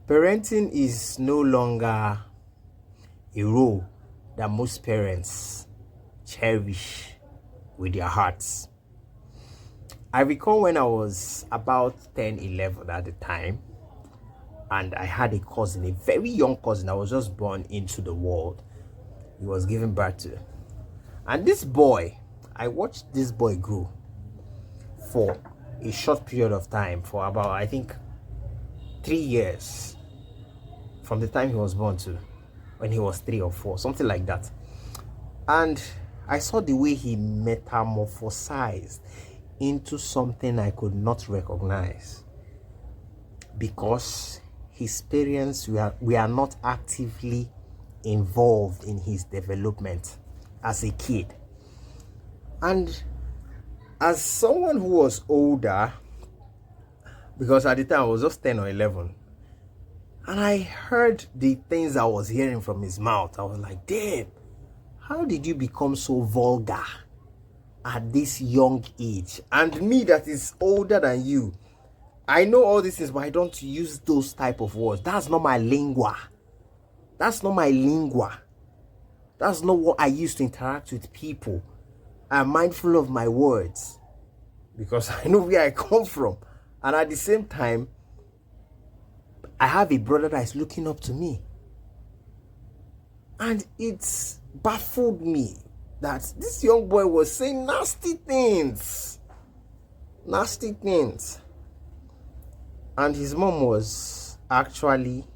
Parenting is no longer a role that most parents cherish with their hearts. I recall when I was about 10, 11 at the time, and I had a cousin, a very young cousin that was just born into the world. He was given birth to. And this boy, I watched this boy grow for a short period of time, for about, I think, 3 years, from the time he was born to when he was 3 or 4, something like that. And I saw the way he metamorphosized into something I could not recognize, because his parents we are not actively involved in his development as a kid. And as someone who was older, because at the time I was just 10 or 11, and I heard the things I was hearing from his mouth, I was like, damn, how did you become so vulgar at this young age? And me that is older than you, I know all these things, but I don't use those type of words. That's not my lingua. That's not my lingua. That's not what I use to interact with people. I'm mindful of my words because I know where I come from. And at the same time, I have a brother that is looking up to me. And it's baffled me that this young boy was saying nasty things. Nasty things. And his mom was actually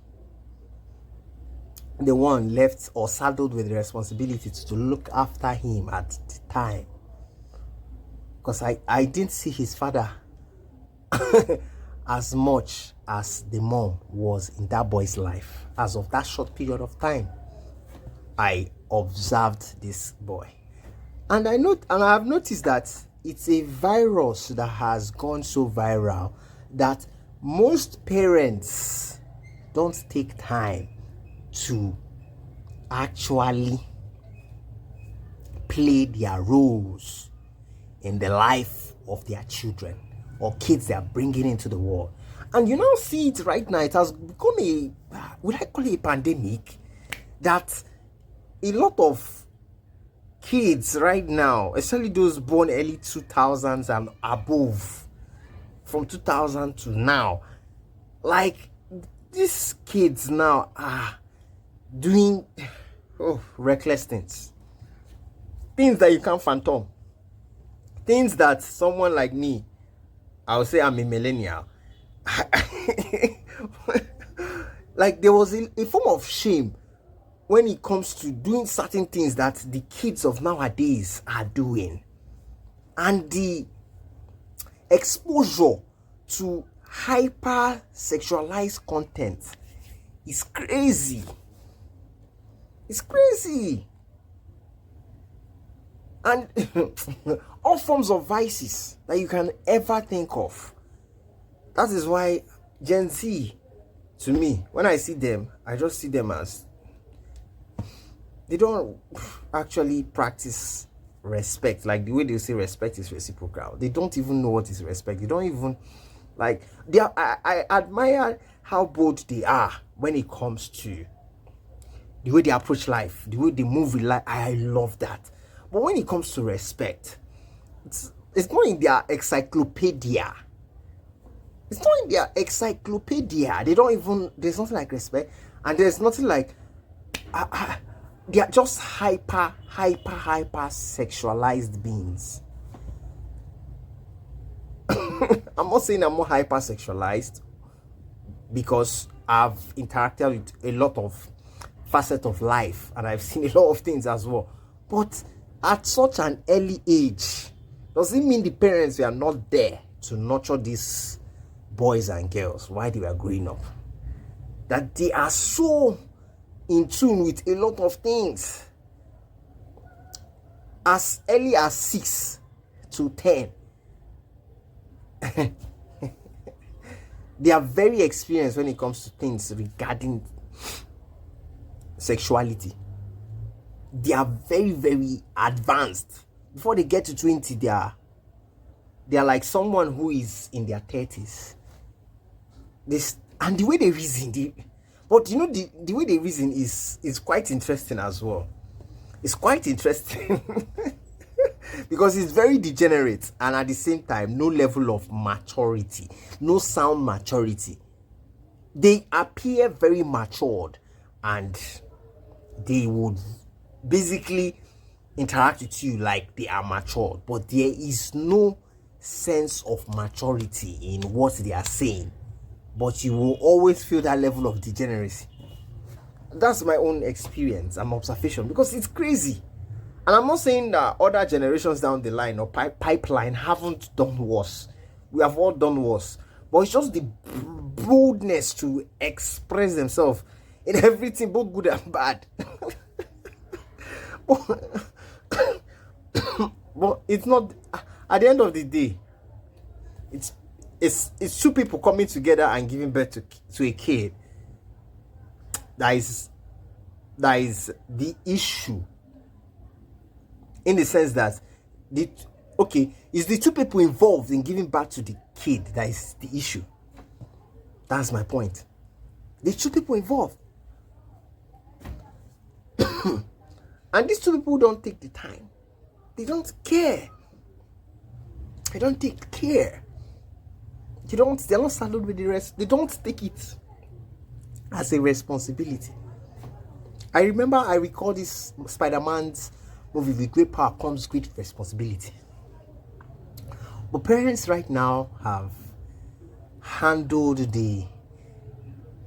the one left or saddled with the responsibility to look after him at the time. Because I didn't see his father as much as the mom was in that boy's life. As of that short period of time, I observed this boy. And I have noticed that it's a virus that has gone so viral that most parents don't take time to actually play their roles in the life of their children or kids they are bringing into the world. And you now see it right now. It has become would I call it a pandemic, that a lot of kids right now, especially those born early 2000s and above, from 2000 to now, like these kids now are doing reckless things that you can't fathom, things that someone like me, I would say I'm a millennial, like there was a form of shame when it comes to doing certain things that the kids of nowadays are doing. And the exposure to hyper sexualized content is crazy. It's crazy. And all forms of vices that you can ever think of. That is why Gen Z, to me, when I see them, I just see them as they don't actually practice respect. Like the way they say respect is reciprocal. They don't even know what is respect. They don't even like I admire how bold they are when it comes to the way they approach life, the way they move with life. I love that. But when it comes to respect, it's not in their encyclopedia. It's not in their encyclopedia. They don't even, there's nothing like respect, and there's nothing like they are just hyper sexualized beings. I'm not saying I'm more hyper sexualized, because I've interacted with a lot of facets of life and I've seen a lot of things as well. But at such an early age, does it mean the parents were not there to nurture these boys and girls while they were growing up? That they are so in tune with a lot of things as early as 6 to 10. They are very experienced when it comes to things regarding sexuality. They are very, very advanced. Before they get to 20, they are like someone who is in their 30s. And the way they reason, but you know, the way they reason is quite interesting as well. It's quite interesting because it's very degenerate, and at the same time, no level of maturity, no sound maturity. They appear very matured, and they would basically interact with you like they are matured, but there is no sense of maturity in what they are saying. But you will always feel that level of degeneracy. That's my own experience and observation, because it's crazy. And I'm not saying that other generations down the line or pipeline haven't done worse. We have all done worse. But it's just the boldness to express themselves in everything, both good and bad. But it's not, at the end of the day, it's two people coming together and giving birth to a kid. That is the issue, in the sense that it's the two people involved in giving birth to the kid that is the issue. That's my point. The two people involved. And these two people don't take the time. They don't care. They don't take care. They're not saddled with the rest. They don't take it as a responsibility. I recall this Spider-Man's movie, with great power comes great responsibility. But parents right now have handled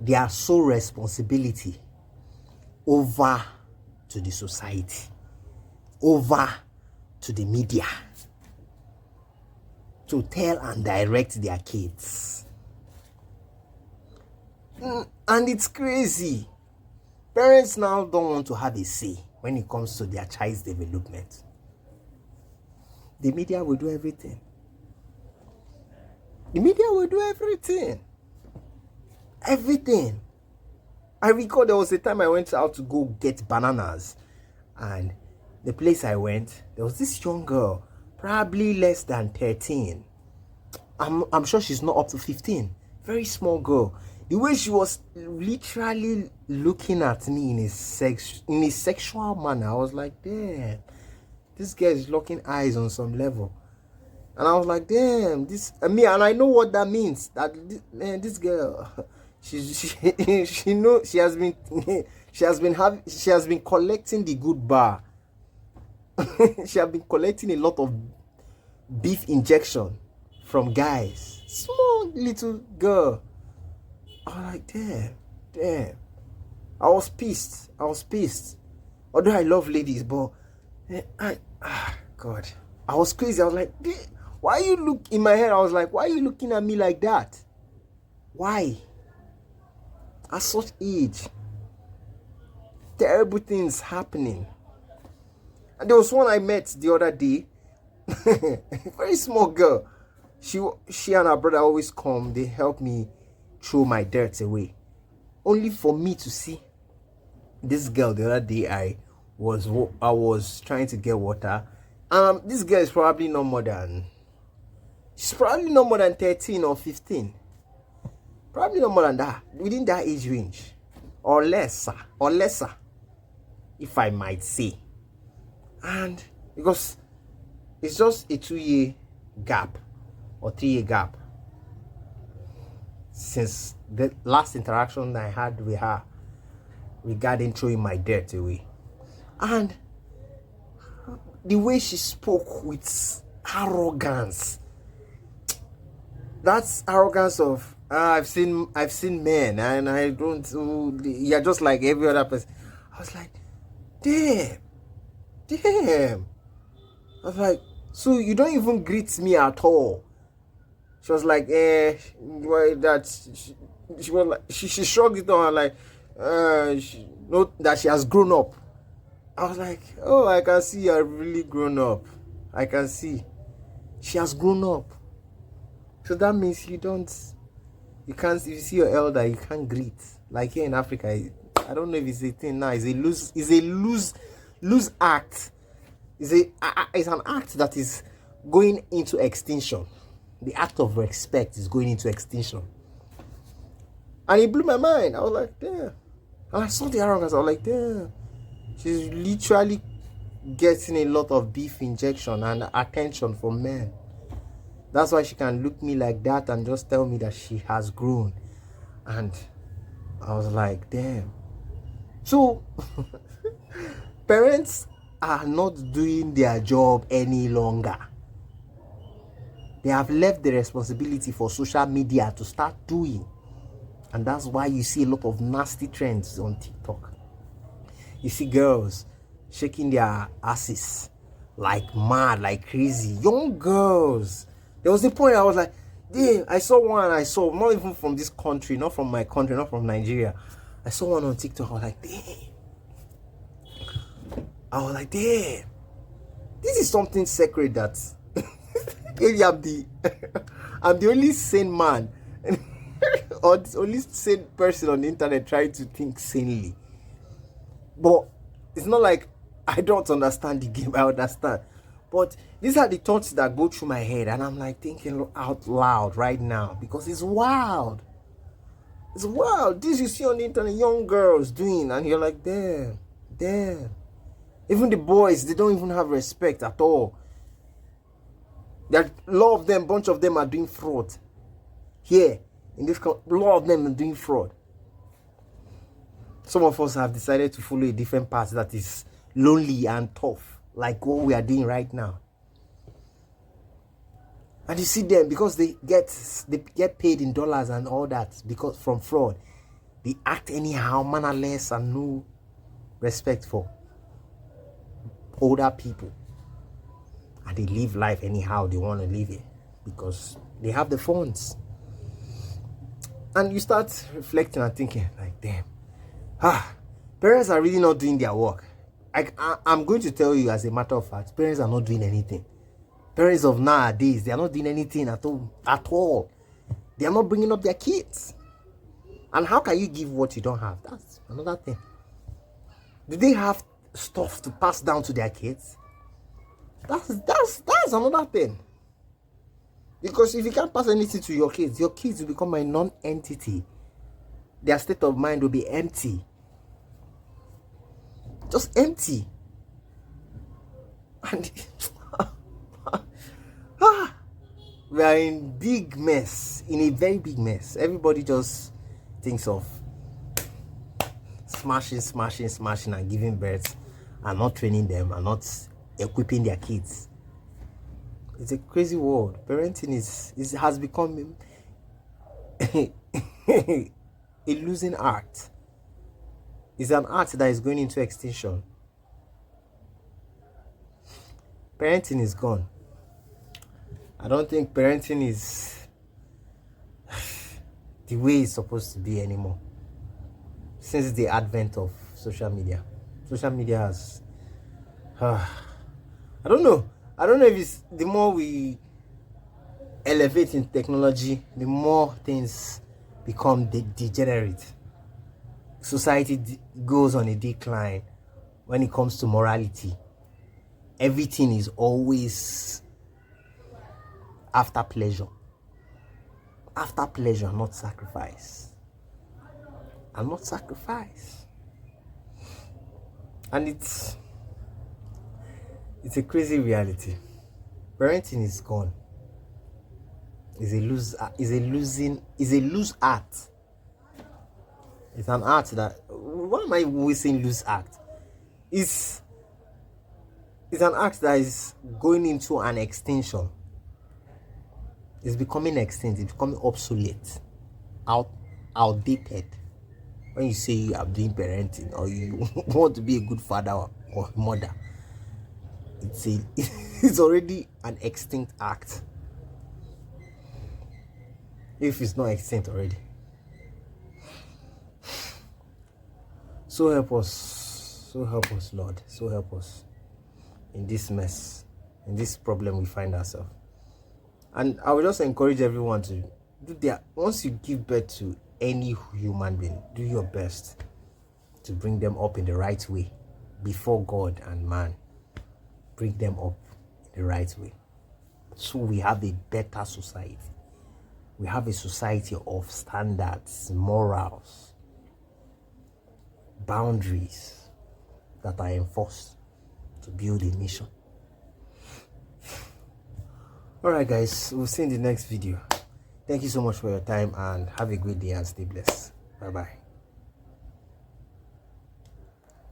their sole responsibility over to the society, over to the media, to tell and direct their kids. And it's crazy. Parents now don't want to have a say when it comes to their child's development. The media will do everything. The media will do everything. Everything. I recall there was a time I went out to go get bananas, and the place I went, there was this young girl, probably less than 13. I'm sure she's not up to 15. Very small girl. The way she was literally looking at me in a sexual manner, I was like, damn, this girl is locking eyes on some level. And I was like, damn, and I know what that means. That this girl, she know she has been collecting the good bar. She has been collecting a lot of beef injection from guys. Small little girl. I was like, damn. I was pissed. Although I love ladies, but God, I was crazy. I was like, why you look in my head? I was like, why are you looking at me like that? Why? At such age, terrible things happening. And there was one I met the other day, very small girl. She and her brother always come. They help me throw my dirt away, only for me to see this girl the other day. I was trying to get water. This girl is probably no more than 13 or 15. Probably no more than that, within that age range, or lesser, if I might say. And because it's just a 2-year gap or 3-year gap since the last interaction I had with her regarding throwing my dirt away. And the way she spoke with arrogance, that's arrogance of I've seen men, and I don't. You're just like every other person. I was like, damn. I was like, so you don't even greet me at all? She was like, why that? She was like, she shrugged it on, like, that she has grown up. I was like, oh, I can see you're really grown up. I can see she has grown up. So that means you can't, if you see your elder, you can't greet. Like here in Africa, I don't know if it's a thing now. It's a loose act. It's an act that is going into extinction. The act of respect is going into extinction. And it blew my mind. I was like, damn. And I saw the arrogance. I was like, damn. She's literally getting a lot of beef injection and attention from men. That's why she can look me like that and just tell me that she has grown. And I was like, damn. So, parents are not doing their job any longer. They have left the responsibility for social media to start doing. And that's why you see a lot of nasty trends on TikTok. You see girls shaking their asses like mad, like crazy. Young girls. There was a point I was like, damn, I saw one, not even from this country, not from my country, not from Nigeria. I saw one on TikTok. I was like, damn. This is something sacred that maybe I'm the only sane man or the only sane person on the internet trying to think sanely. But it's not like I don't understand the game. I understand. But these are the thoughts that go through my head, and I'm like thinking out loud right now because it's wild. It's wild. This you see on the internet, young girls doing, and you're like, damn. Even the boys, they don't even have respect at all. That a lot of them, bunch of them are doing fraud. Here, in this country, a lot of them are doing fraud. Some of us have decided to follow a different path that is lonely and tough, like what we are doing right now. And you see them, because they get paid in dollars and all that, because from fraud, they act anyhow, mannerless, and no respect for older people. And they live life anyhow they want to live it because they have the funds. And you start reflecting and thinking, like, damn, parents are really not doing their work. I'm going to tell you, as a matter of fact, parents are not doing anything. Parents of nowadays, they are not doing anything at all. They are not bringing up their kids. And how can you give what you don't have? That's another thing. Do they have stuff to pass down to their kids? That's another thing. Because if you can't pass anything to your kids will become a non-entity. Their state of mind will be empty. Just empty. And we are in big mess, in a very big mess. Everybody just thinks of smashing and giving birth and not training them and not equipping their kids. It's a crazy world. Parenting has become a losing art. It's an art that is going into extinction. Parenting is gone. I don't think parenting is the way it's supposed to be anymore. Since the advent of social media. Social media has... I don't know if it's... The more we elevate in technology, the more things become degenerate. Society goes on a decline when it comes to morality. Everything is always after pleasure. After pleasure, not sacrifice. And not sacrifice. And it's a crazy reality. Parenting is gone. It's a loose art. It's an art that... Why am I always saying loose art? It's an art that is going into an extinction. It's becoming extinct. It's becoming obsolete. Outdated. When you say you are doing parenting or you want to be a good father or mother, it's already an extinct act. If it's not extinct already. So help us, Lord. So help us in this mess, in this problem we find ourselves. And I would just encourage everyone to do once you give birth to any human being, do your best to bring them up in the right way before God and man. Bring them up in the right way so we have a better society. we have a society of standards, morals, boundaries that are enforced to build a nation. Alright guys, we'll see you in the next video. Thank you so much for your time and have a great day and stay blessed. Bye bye.